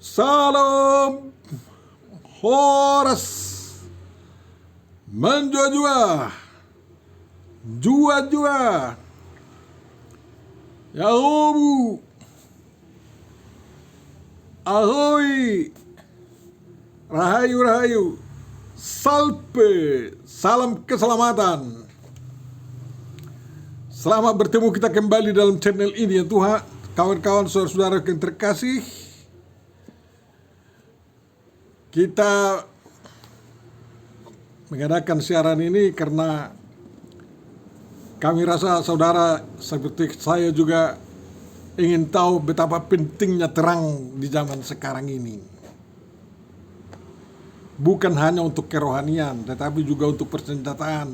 Salam Horas menjua-jua, jua-jua, Yahobu, Ahoy, Rahayu-rahayu, Salpe, salam keselamatan. Selamat bertemu kita kembali dalam channel ini ya Tuhan. Kawan-kawan, saudara-saudara yang terkasih, kita mengadakan siaran ini karena kami rasa saudara seperti saya juga ingin tahu betapa pentingnya terang di zaman sekarang ini. Bukan hanya untuk kerohanian, tetapi juga untuk persenjataan.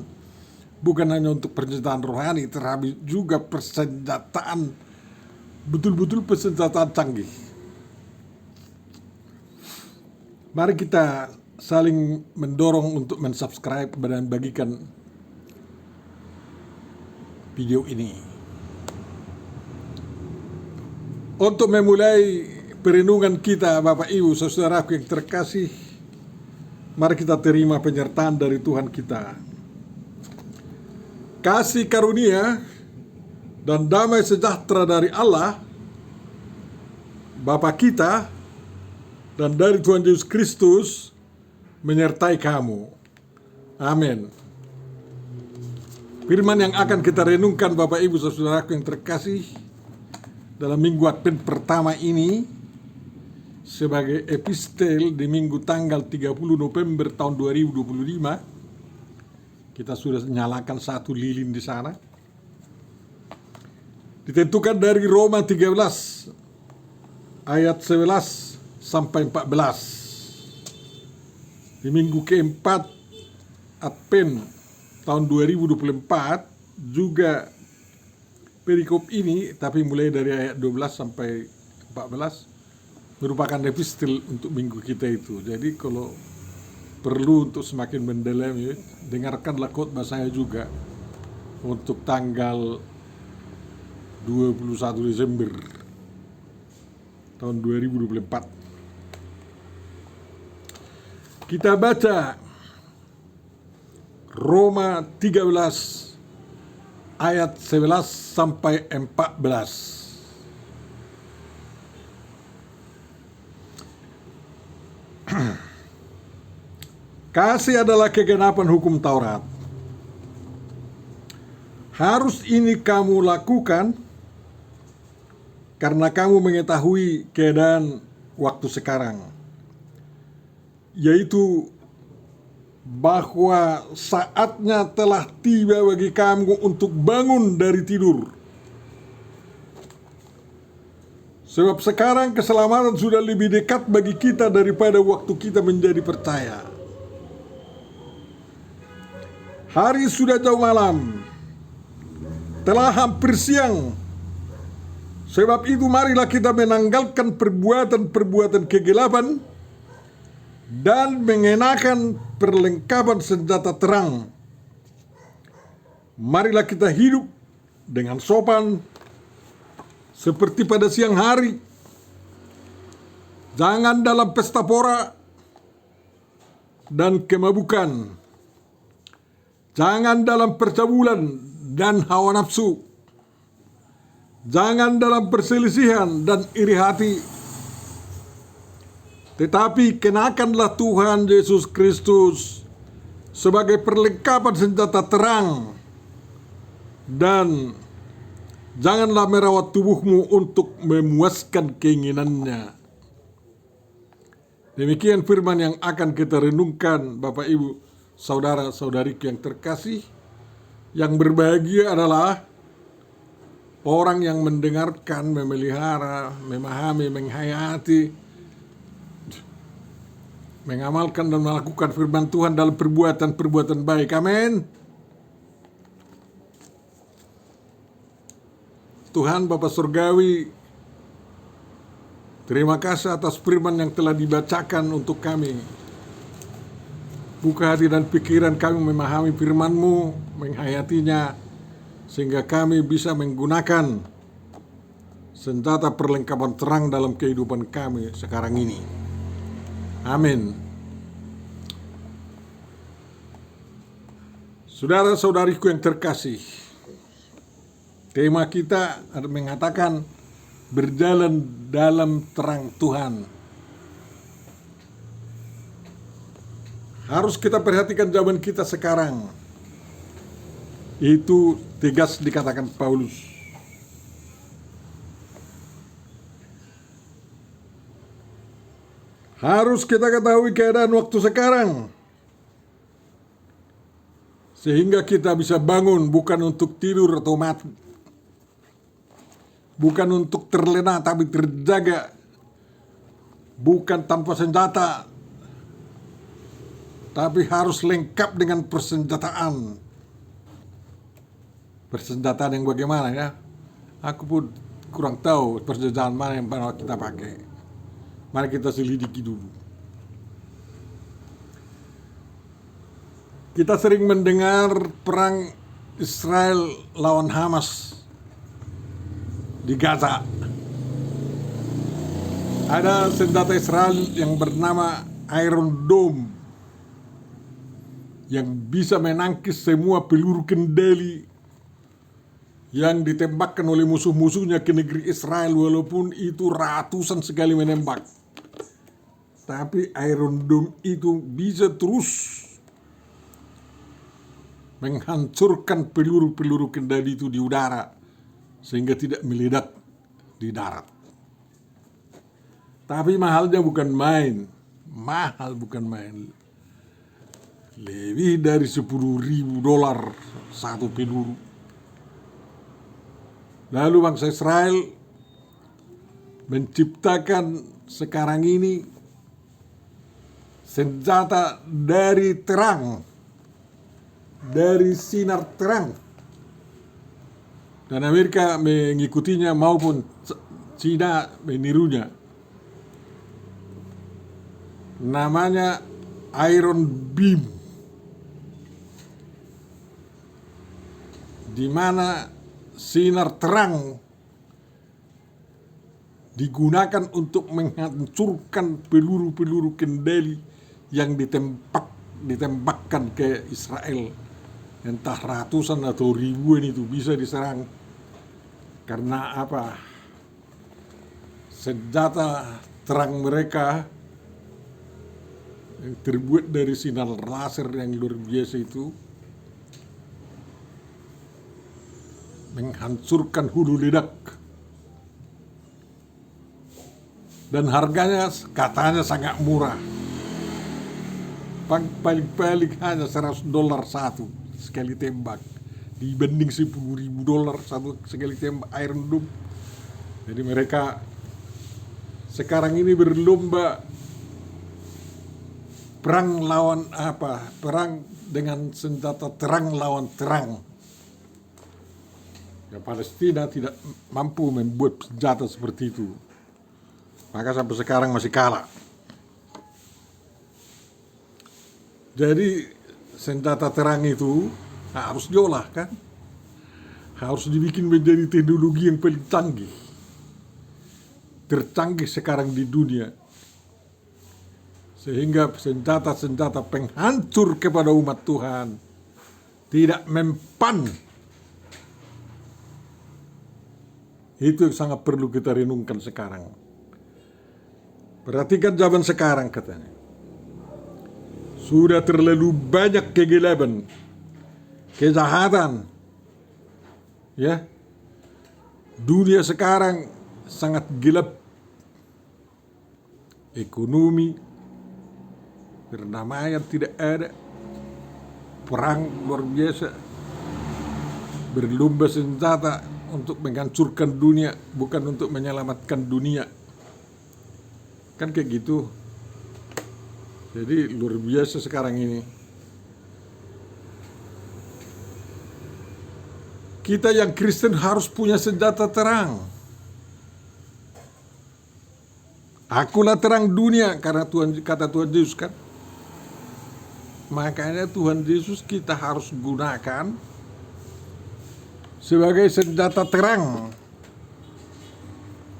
Bukan hanya untuk persenjataan rohani, tetapi juga persenjataan, betul-betul persenjataan canggih. Mari kita saling mendorong untuk mensubscribe dan bagikan video ini. Untuk memulai perenungan kita, Bapak Ibu, saudaraku yang terkasih, mari kita terima penyertaan dari Tuhan kita. Kasih karunia dan damai sejahtera dari Allah, Bapa kita, dan dari Tuhan Yesus Kristus menyertai kamu. Amin. Firman yang akan kita renungkan, Bapak Ibu saudaraku yang terkasih, dalam minggu Advent pertama ini sebagai epistel di minggu tanggal 30 November tahun 2025. Kita sudah nyalakan satu lilin di sana. Ditentukan dari Roma 13 ayat 11 sampai 14. Di minggu keempat Advent tahun 2024 juga perikop ini, tapi mulai dari ayat 12 sampai 14 merupakan epistel untuk minggu kita itu. Jadi kalau perlu untuk semakin mendalam, ya, dengarkanlah khotbah saya juga untuk tanggal 21 Desember tahun 2024. Kita baca Roma 13 ayat 11 sampai 14. Kasih adalah kegenapan hukum Taurat. Harus ini kamu lakukan karena kamu mengetahui keadaan waktu sekarang, yaitu bahwa saatnya telah tiba bagi kamu untuk bangun dari tidur. Sebab sekarang keselamatan sudah lebih dekat bagi kita daripada waktu kita menjadi percaya. Hari sudah jauh malam, telah hampir siang. Sebab itu marilah kita menanggalkan perbuatan-perbuatan kegelapan dan mengenakan perlengkapan senjata terang. Marilah kita hidup dengan sopan seperti pada siang hari. Jangan dalam pesta pora dan kemabukan. Jangan dalam percabulan dan hawa nafsu. Jangan dalam perselisihan dan iri hati. Tetapi kenakanlah Tuhan Yesus Kristus sebagai perlengkapan senjata terang. Dan janganlah merawat tubuhmu untuk memuaskan keinginannya. Demikian firman yang akan kita renungkan, Bapak Ibu, saudara-saudariku yang terkasih. Yang berbahagia adalah orang yang mendengarkan, memelihara, memahami, menghayati, mengamalkan dan melakukan firman Tuhan dalam perbuatan-perbuatan baik. Amin. Tuhan Bapa Surgawi, terima kasih atas firman yang telah dibacakan untuk kami. Buka hati dan pikiran kami memahami firman-Mu, menghayatinya, sehingga kami bisa menggunakan senjata perlengkapan terang dalam kehidupan kami sekarang ini. Amin. Saudara-saudariku yang terkasih, tema kita mengatakan berjalan dalam terang Tuhan. Harus kita perhatikan zaman kita sekarang. Itu tegas dikatakan Paulus. Harus kita ketahui keadaan waktu sekarang, sehingga kita bisa bangun bukan untuk tidur atau mati. Bukan untuk terlena tapi terjaga. Bukan tanpa senjata, tapi harus lengkap dengan persenjataan. Persenjataan yang bagaimana ya? Aku pun kurang tahu persenjataan mana yang kita pakai. Mari kita selidiki dulu. Kita sering mendengar perang Israel lawan Hamas di Gaza. Ada senjata Israel yang bernama Iron Dome yang bisa menangkis semua peluru kendali yang ditembakkan oleh musuh-musuhnya ke negeri Israel, walaupun itu ratusan sekali menembak. Tapi Iron Dome itu bisa terus menghancurkan peluru-peluru kendali itu di udara sehingga tidak meledak di darat. Tapi mahalnya bukan main. Mahal bukan main. Lebih dari $10.000 satu peluru. Lalu bangsa Israel menciptakan sekarang ini senjata dari terang, dari sinar terang. Dan Amerika mengikutinya maupun Cina menirunya. Namanya Iron Beam, di mana sinar terang digunakan untuk menghancurkan peluru-peluru kendali yang ditembakkan ke Israel. Entah ratusan atau ribuan itu bisa diserang. Karena apa? Senjata terang mereka yang terbuat dari sinar laser yang luar biasa itu menghancurkan hulu ledak. Dan harganya katanya sangat murah. Paling-paling hanya $100 satu sekali tembak, dibanding $10.000 satu sekali tembak Iron Dome. Jadi mereka sekarang ini berlomba perang lawan apa? Perang dengan senjata terang lawan terang. Ya, Palestina tidak mampu membuat senjata seperti itu. Maka sampai sekarang masih kalah. Jadi senjata terang itu harus diolah kan? Harus dibikin menjadi teknologi yang paling canggih. Tercanggih sekarang di dunia. Sehingga senjata-senjata penghancur kepada umat Tuhan tidak mempan. Itu yang sangat perlu kita renungkan sekarang. Perhatikan zaman sekarang katanya. Sudah terlalu banyak kegelapan, kejahatan. Ya. Dunia sekarang sangat gelap. Ekonomi, perdamaian tidak ada. Perang luar biasa. Berlomba senjata untuk menghancurkan dunia, bukan untuk menyelamatkan dunia. Kan kayak gitu. Jadi luar biasa sekarang ini. Kita yang Kristen harus punya senjata terang. Akulah terang dunia, karena kata Tuhan Yesus kan. Makanya Tuhan Yesus kita harus gunakan sebagai senjata terang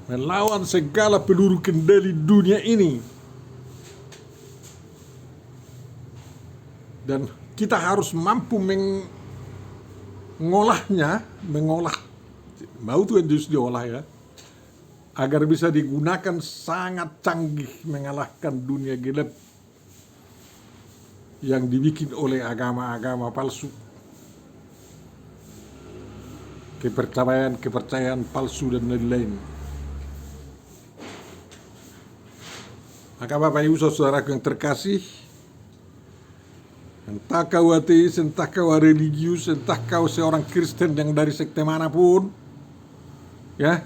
melawan segala peluru kendali dunia ini. Dan kita harus mampu mengolah, mau Tuhan Yesus diolah ya, agar bisa digunakan sangat canggih mengalahkan dunia gelap yang dibikin oleh agama-agama palsu. Kepercayaan palsu dan lain-lain. Maka Bapak Ibu Saudaraku yang terkasih, entah kau ateis, entah kau religius, entah kau seorang Kristen yang dari sekte manapun, ya,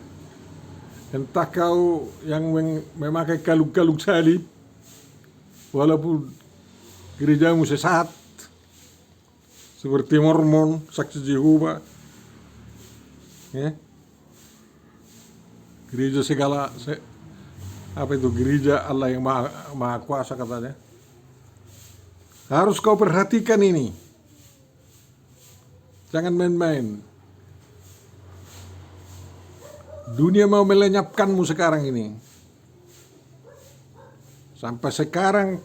entah kau yang memakai kalung-kalung salib, walaupun gerejamu sesat, seperti Mormon, Saksi Jehovah, ya, gereja gereja Allah yang maha kuasa katanya. Harus kau perhatikan ini. Jangan main-main. Dunia mau melenyapkanmu sekarang ini. Sampai sekarang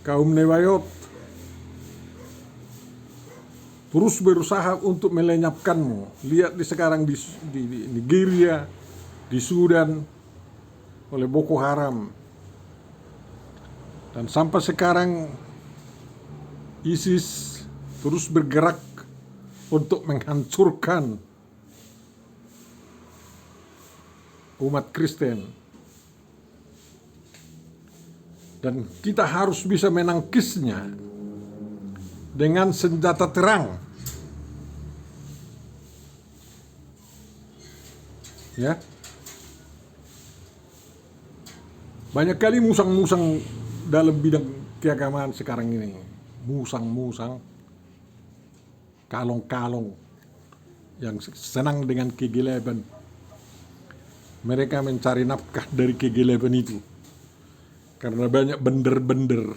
kaum Nebayot terus berusaha untuk melenyapkanmu. Lihat sekarang di Nigeria, di Sudan, oleh Boko Haram. Dan sampai sekarang ISIS terus bergerak untuk menghancurkan umat Kristen. Dan kita harus bisa menangkisnya dengan senjata terang. Ya. Banyak kali musang-musang dalam bidang keagamaan sekarang ini. Musang-musang, kalong-kalong yang senang dengan kegelapan. Mereka mencari nafkah dari kegelapan itu. Karena banyak bender-bender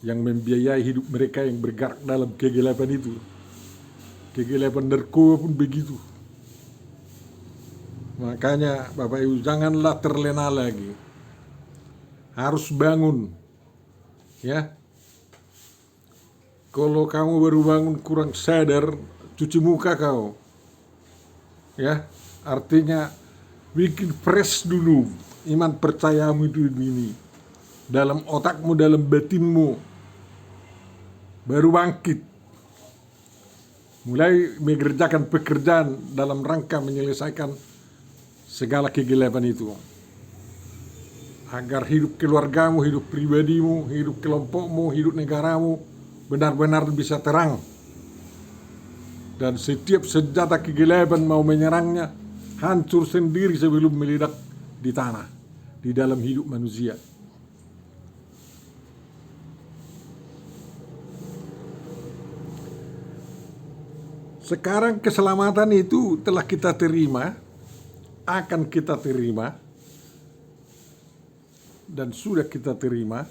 yang membiayai hidup mereka yang bergerak dalam kegelapan itu. Kegelapan narkoba pun begitu. Makanya Bapak Ibu janganlah terlena lagi. Harus bangun. Ya. Kalau kamu baru bangun kurang sadar, cuci muka kau. Ya, artinya bikin fresh dulu iman percayamu itu ini. Dalam otakmu, dalam batinmu. Baru bangkit. Mulai mengerjakan pekerjaan dalam rangka menyelesaikan segala kegelapan itu. Agar hidup keluargamu, hidup pribadimu, hidup kelompokmu, hidup negaramu benar-benar bisa terang. Dan setiap senjata kegelapan mau menyerangnya hancur sendiri sebelum meledak di tanah, di dalam hidup manusia. Sekarang keselamatan itu telah kita terima, akan kita terima, dan sudah kita terima,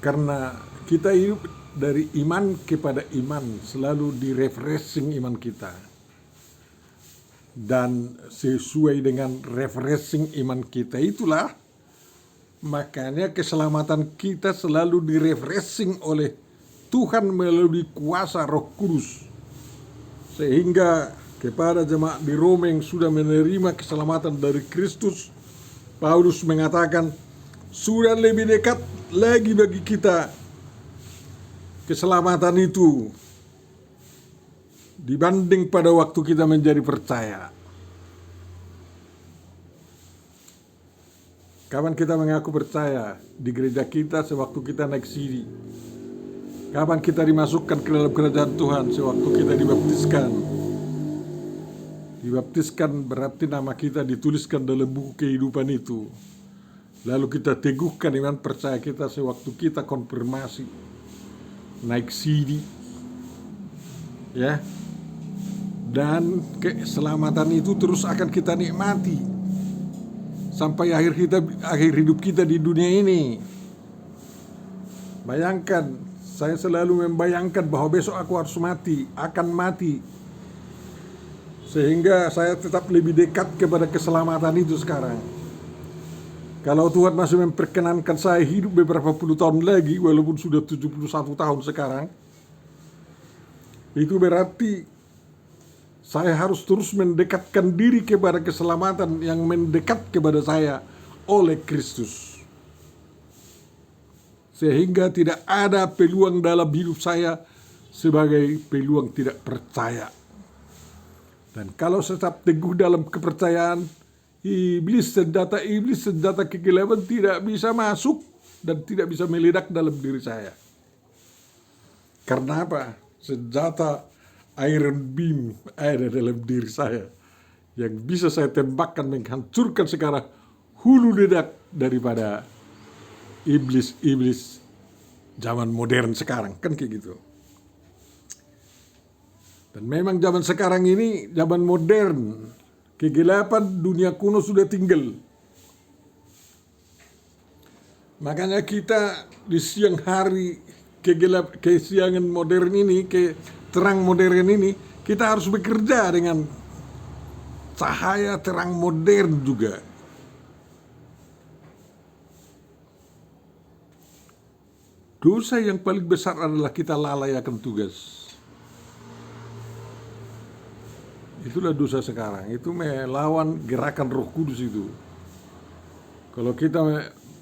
karena kita hidup dari iman kepada iman, selalu di-refreshing iman kita. Dan sesuai dengan refreshing iman kita itulah, makanya keselamatan kita selalu di-refreshing oleh Tuhan melalui kuasa Roh Kudus. Sehingga kepada jemaat di Roma yang sudah menerima keselamatan dari Kristus, Paulus mengatakan, sudah lebih dekat lagi bagi kita keselamatan itu dibanding pada waktu kita menjadi percaya. Kapan kita mengaku percaya? Di gereja kita sewaktu kita naik siri. Kapan kita dimasukkan ke dalam kerajaan Tuhan? Sewaktu kita dibaptiskan. Dibaptiskan berarti nama kita dituliskan dalam buku kehidupan itu. Lalu kita teguhkan iman percaya kita sewaktu kita konfirmasi, naik siri, ya. Dan keselamatan itu terus akan kita nikmati sampai akhir hidup kita di dunia ini. Bayangkan saya selalu membayangkan bahwa besok aku harus mati, akan mati. Sehingga saya tetap lebih dekat kepada keselamatan itu sekarang. Kalau Tuhan masih memperkenankan saya hidup beberapa puluh tahun lagi, walaupun sudah 71 tahun sekarang, itu berarti saya harus terus mendekatkan diri kepada keselamatan yang mendekat kepada saya oleh Kristus. Sehingga tidak ada peluang dalam hidup saya sebagai peluang tidak percaya. Dan kalau tetap teguh dalam kepercayaan, senjata kegelapan tidak bisa masuk dan tidak bisa meledak dalam diri saya. Karena apa? Senjata Iron Beam ada dalam diri saya yang bisa saya tembakkan menghancurkan sekarang hulu ledak daripada iblis zaman modern sekarang, kan kayak gitu. Dan memang zaman sekarang ini zaman modern, kegelapan dunia kuno sudah tinggal. Makanya kita di siang hari kesiangan modern ini, terang modern ini, kita harus bekerja dengan cahaya terang modern juga. Dosa yang paling besar adalah kita lalai akan tugas. Itulah dosa sekarang, itu melawan gerakan Roh Kudus itu. Kalau kita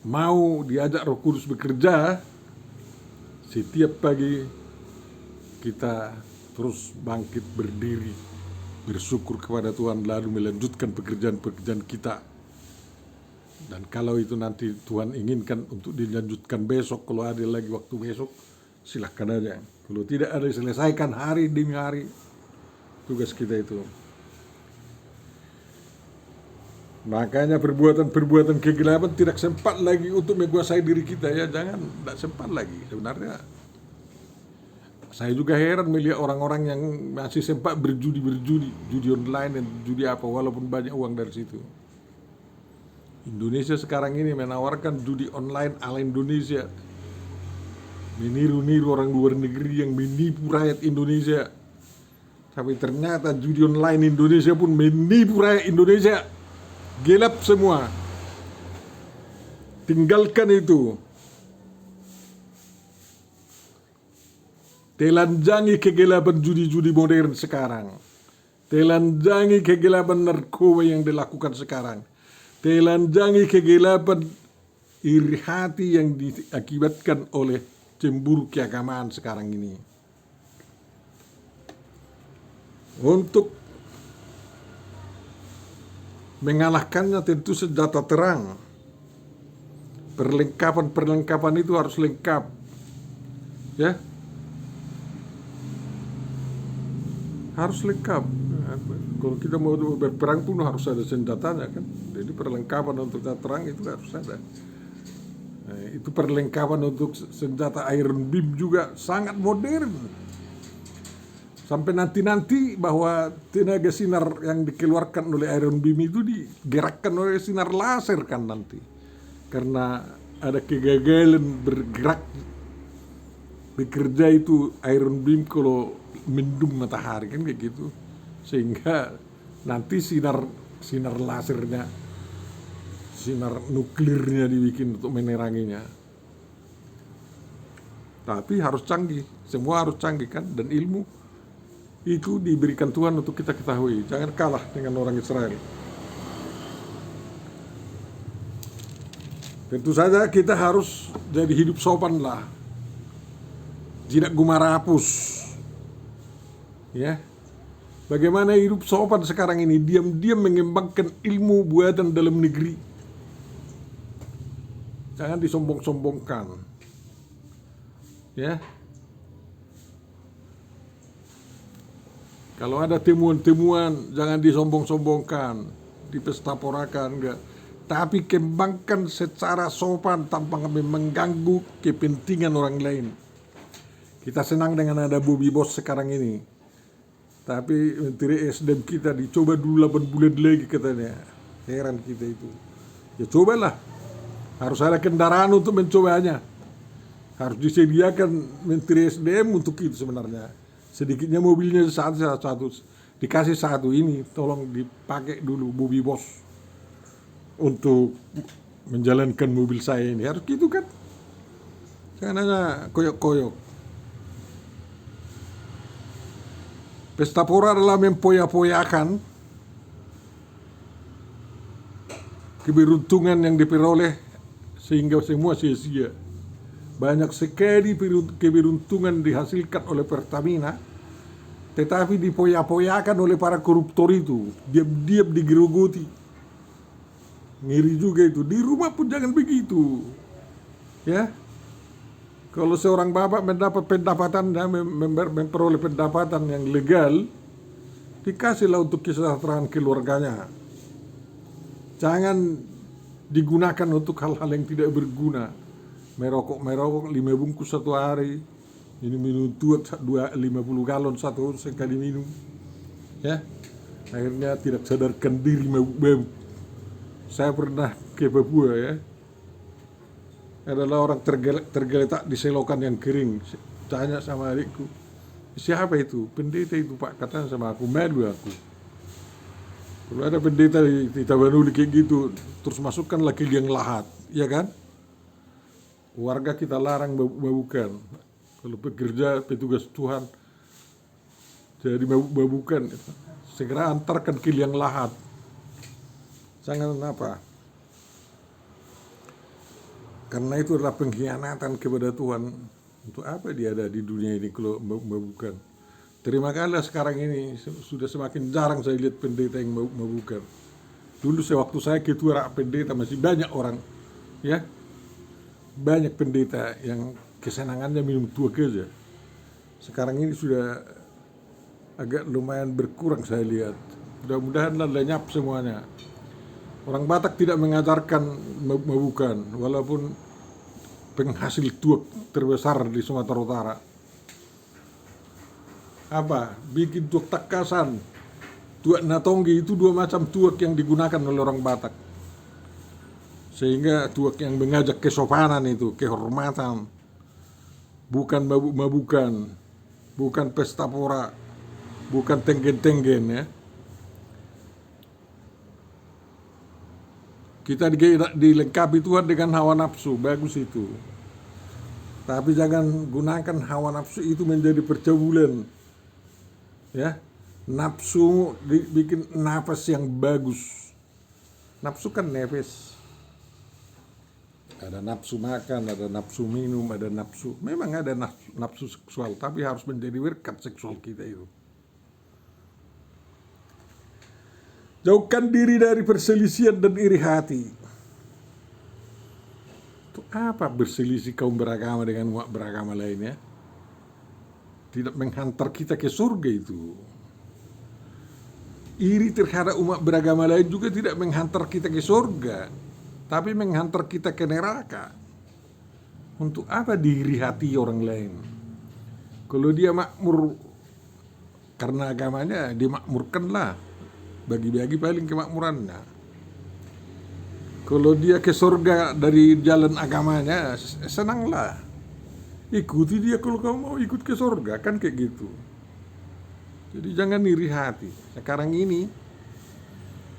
mau diajak Roh Kudus bekerja, setiap pagi kita terus bangkit berdiri, bersyukur kepada Tuhan, lalu melanjutkan pekerjaan-pekerjaan kita. Dan kalau itu nanti Tuhan inginkan untuk dilanjutkan besok, kalau ada lagi waktu besok, silahkan aja. Kalau tidak ada, selesaikan hari demi hari tugas kita itu. Makanya perbuatan kegelapan tidak sempat lagi untuk menguasai diri kita, ya. Jangan, tidak sempat lagi sebenarnya. Saya juga heran melihat orang-orang yang masih sempat berjudi online dan judi apa, walaupun banyak uang dari situ. Indonesia sekarang ini menawarkan judi online ala Indonesia, meniru-niru orang luar negeri yang menipu rakyat Indonesia. Tapi ternyata judi online Indonesia pun menipu rakyat Indonesia. Gelap semua. Tinggalkan itu. Telanjangi kegelapan judi-judi modern sekarang. Telanjangi kegelapan narkoba yang dilakukan sekarang. Telanjangi kegelapan iri hati yang diakibatkan oleh cemburu keagamaan sekarang ini. Untuk mengalahkannya tentu senjata terang. Perlengkapan itu harus lengkap. Ya. Harus lengkap. Kalau kita mau berperang pun harus ada senjatanya, kan. Jadi perlengkapan untuk senjata terang itu harus ada. Nah, itu perlengkapan untuk senjata Iron Beam juga sangat modern. Sampai nanti bahwa tenaga sinar yang dikeluarkan oleh Iron Beam itu digerakkan oleh sinar laser kan nanti. Karena ada kegagalan bergerak bekerja itu Iron Beam kalau mendung matahari, kan kayak gitu. Sehingga nanti sinar lasernya, sinar nuklirnya dibikin untuk meneranginya. Tapi harus canggih, semua harus canggih kan, dan ilmu itu diberikan Tuhan untuk kita ketahui. Jangan kalah dengan orang Israel. Tentu saja kita harus jadi hidup sopan lah, tidak gumarapus. Ya, bagaimana hidup sopan sekarang ini? Diam-diam mengembangkan ilmu buatan dalam negeri. Jangan disombong-sombongkan. Ya. Kalau ada temuan-temuan, jangan disombong-sombongkan, dipestaporakan, enggak. Tapi kembangkan secara sopan tanpa mengganggu kepentingan orang lain. Kita senang dengan ada Bobby Bos sekarang ini. Tapi Menteri SDM kita dicoba dulu 8 bulan lagi katanya. Heran kita itu. Ya cobalah. Harus ada kendaraan untuk mencobanya. Harus disediakan Menteri SDM untuk itu sebenarnya. Sedikitnya mobilnya satu, dikasih satu ini, tolong dipakai dulu Bobi Bos untuk menjalankan mobil saya ini. Harus gitu kan? Jangan hanya koyok-koyok. Pesta pora adalah mempoya-poyakan keberuntungan yang diperoleh sehingga semua sia-sia. Banyak sekali keberuntungan dihasilkan oleh Pertamina, tetapi dipoya-poyakan oleh para koruptor itu, diam-diam digerogoti. Ngeri juga itu. Di rumah pun jangan begitu, ya. Kalau seorang bapak mendapat pendapatan, memperoleh pendapatan yang legal, dikasihlah untuk kesejahteraan keluarganya. Jangan digunakan untuk hal-hal yang tidak berguna. Merokok 5 bungkus satu hari, minum tuak 50 galon satu sekali minum, ya. Akhirnya tidak sadarkan diri mabuk-mabuk. Saya pernah ke Papua, ya. Adalah orang tergeletak di selokan yang kering. Tanya sama adikku, siapa itu? Pendeta itu, Pak. Katanya sama aku, malu aku. Kalau ada pendeta di Tapanuli kayak gitu, terus masukkan lagi liang lahat, ya kan? Warga kita larang mabuk-mabukan. Kalau pekerja, petugas Tuhan, jadi mabuk-mabukan, segera antarkan ke liang lahat. Jangan apa? Karena itu adalah pengkhianatan kepada Tuhan. Untuk apa dia ada di dunia ini kalau mabuk-mabukan? Terima kasih sekarang ini sudah semakin jarang saya lihat pendeta yang mabuk-mabukan. Dulu waktu saya ketua pendeta masih banyak orang, ya. Banyak pendeta yang kesenangannya minum tuak aja. Sekarang ini sudah agak lumayan berkurang saya lihat. Mudah-mudahanlah lenyap semuanya. Orang Batak tidak mengajarkan mabukan, walaupun penghasil tuak terbesar di Sumatera Utara. Apa? Bikin tuak takasan. Tuak natonggi itu 2 macam tuak yang digunakan oleh orang Batak. Sehingga tuak yang mengajak kesopanan itu, kehormatan, bukan mabuk-mabukan, bukan pesta pora, bukan tenggen-tenggen, ya. Kita dilengkapi Tuhan dengan hawa nafsu, bagus itu. Tapi jangan gunakan hawa nafsu itu menjadi percabulan, ya. Nafsu bikin nafas yang bagus. Nafsu kan nefes. Ada nafsu makan, ada nafsu minum, ada nafsu. Memang ada nafsu seksual, tapi harus menjadi berkat seksual kita itu. Jauhkan diri dari perselisihan dan iri hati. Itu apa berselisih kaum beragama dengan umat beragama lainnya? Tidak menghantar kita ke surga itu. Iri terhadap umat beragama lain juga tidak menghantar kita ke surga, tapi menghantar kita ke neraka. Untuk apa diiri hati orang lain? Kalau dia makmur karena agamanya, dimakmurkanlah. Bagi-bagi paling kemakmurannya. Kalau dia ke surga dari jalan agamanya, senanglah. Ikuti dia kalau kamu mau ikut ke surga, kan kayak gitu. Jadi jangan iri hati. Sekarang ini,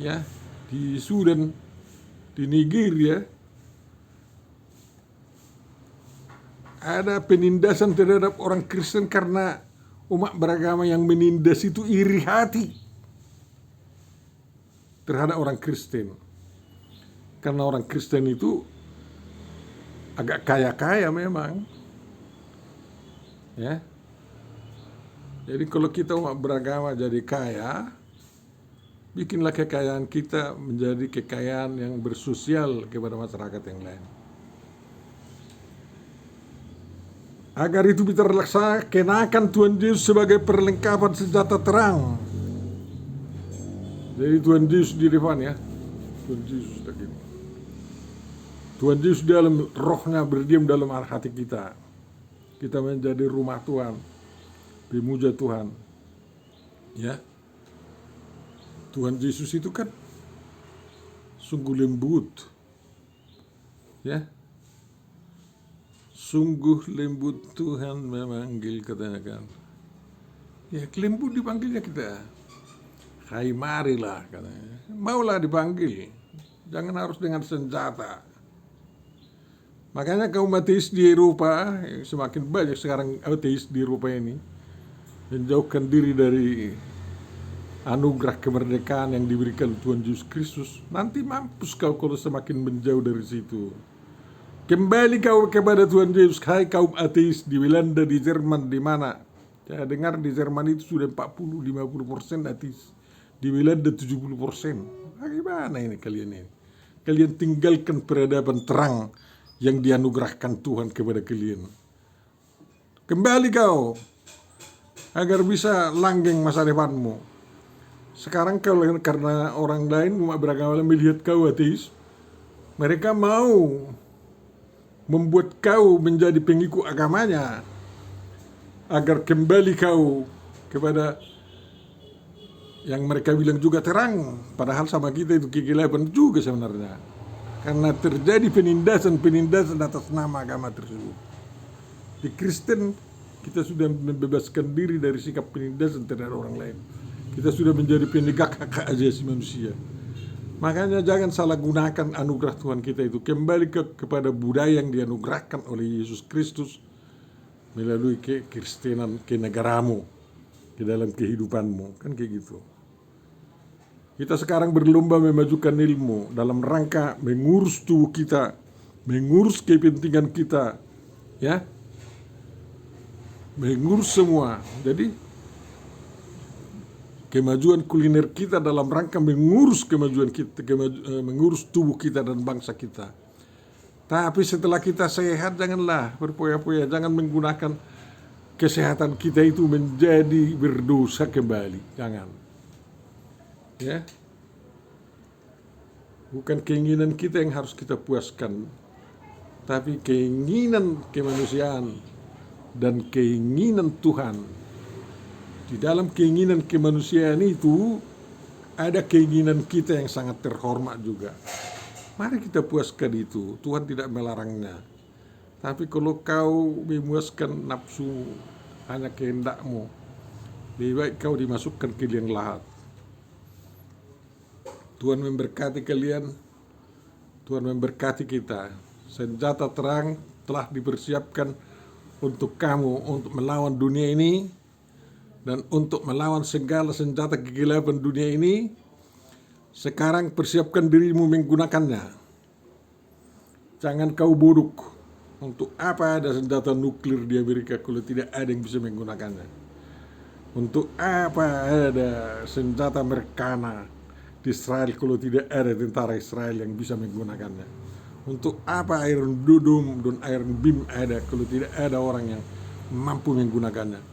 ya, di Sudan, di Nigeria, ada penindasan terhadap orang Kristen karena umat beragama yang menindas itu iri hati terhadap orang Kristen. Karena orang Kristen itu agak kaya-kaya memang, ya. Jadi kalau kita umat beragama jadi kaya, bikinlah kekayaan kita menjadi kekayaan yang bersosial kepada masyarakat yang lain. Agar itu bisa terlaksana, kenakan Tuhan Yesus sebagai perlengkapan senjata terang. Jadi Tuhan Yesus di depan, ya. Tuhan Yesus lagi. Tuhan Yesus dalam rohnya berdiam dalam hati kita. Kita menjadi rumah Tuhan, dimuja Tuhan, ya. Tuhan Yesus itu kan sungguh lembut, ya, Sungguh lembut Tuhan memanggil, katanya kan. Ya lembut dipanggilnya kita. Hai marilah, katanya. Maulah dipanggil. Jangan harus dengan senjata. Makanya kaum ateis di Eropa, semakin banyak sekarang ateis di Eropa ini, menjauhkan diri dari anugerah kemerdekaan yang diberikan Tuhan Yesus Kristus. Nanti mampus kau kalau semakin menjauh dari situ. Kembali kau kepada Tuhan Yesus, hai kaum ateis di Belanda, di Jerman, di mana? Saya dengar di Jerman itu sudah 40-50% ateis. Di Belanda 70%. Bagaimana ini kalian ini? Kalian tinggalkan peradaban terang yang dianugerahkan Tuhan kepada kalian. Kembali kau, agar bisa langgeng masa depanmu. Sekarang kalau karena orang lain beragama melihat kau ateis, mereka mau membuat kau menjadi pengikut agamanya, agar kembali kau kepada yang mereka bilang juga terang, padahal sama kita itu kegelapan juga sebenarnya. Karena terjadi penindasan atas nama agama tersebut. Di Kristen kita sudah membebaskan diri dari sikap penindasan terhadap orang lain. Kita sudah menjadi penegak hak asasi manusia. Makanya jangan salah gunakan anugerah Tuhan kita itu. Kembali kepada budaya yang dianugerahkan oleh Yesus Kristus melalui kekristenan, ke negaramu, ke dalam kehidupanmu. Kan kayak gitu. Kita sekarang berlomba memajukan ilmu dalam rangka mengurus tubuh kita, mengurus kepentingan kita, ya, mengurus semua. Jadi kemajuan kuliner kita dalam rangka mengurus kemajuan kita, mengurus tubuh kita dan bangsa kita. Tapi setelah kita sehat, janganlah berpoya-poya, jangan menggunakan kesehatan kita itu menjadi berdosa kembali. Jangan. Ya. Bukan keinginan kita yang harus kita puaskan, tapi keinginan kemanusiaan dan keinginan Tuhan. Di dalam keinginan kemanusiaan itu ada keinginan kita yang sangat terhormat juga. Mari kita puaskan itu, Tuhan tidak melarangnya. Tapi kalau kau memuaskan nafsu hanya kehendakmu, lebih baik kau dimasukkan ke liang lahat. Tuhan memberkati kalian, Tuhan memberkati kita. Senjata terang telah dipersiapkan untuk kamu untuk melawan dunia ini. Dan untuk melawan segala senjata kegelapan dunia ini, sekarang persiapkan dirimu menggunakannya. Jangan kau bodoh. Untuk apa ada senjata nuklir di Amerika kalau tidak ada yang bisa menggunakannya? Untuk apa ada senjata Americana di Israel kalau tidak ada tentara Israel yang bisa menggunakannya? Untuk apa Iron Dome dan Iron Beam ada kalau tidak ada orang yang mampu menggunakannya?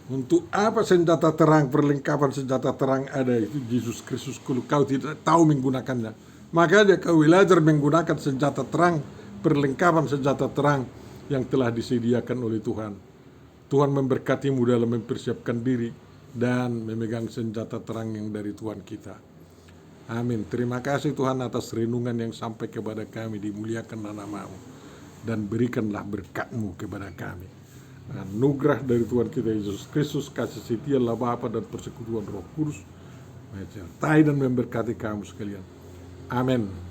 Untuk apa senjata terang, perlengkapan senjata terang ada, itu Yesus Kristus kalau kau tidak tahu menggunakannya. Makanya kau belajar menggunakan senjata terang, perlengkapan senjata terang yang telah disediakan oleh Tuhan. Tuhan memberkatimu dalam mempersiapkan diri dan memegang senjata terang yang dari Tuhan kita. Amin. Terima kasih Tuhan atas renungan yang sampai kepada kami, dimuliakanlah nama-Mu dan berikanlah berkat-Mu kepada kami. Anugerah dari Tuhan kita Yesus Kristus, kasih setia Allah Bapa dan persekutuan Roh Kudus menyertai dan memberkati kamu sekalian. Amin.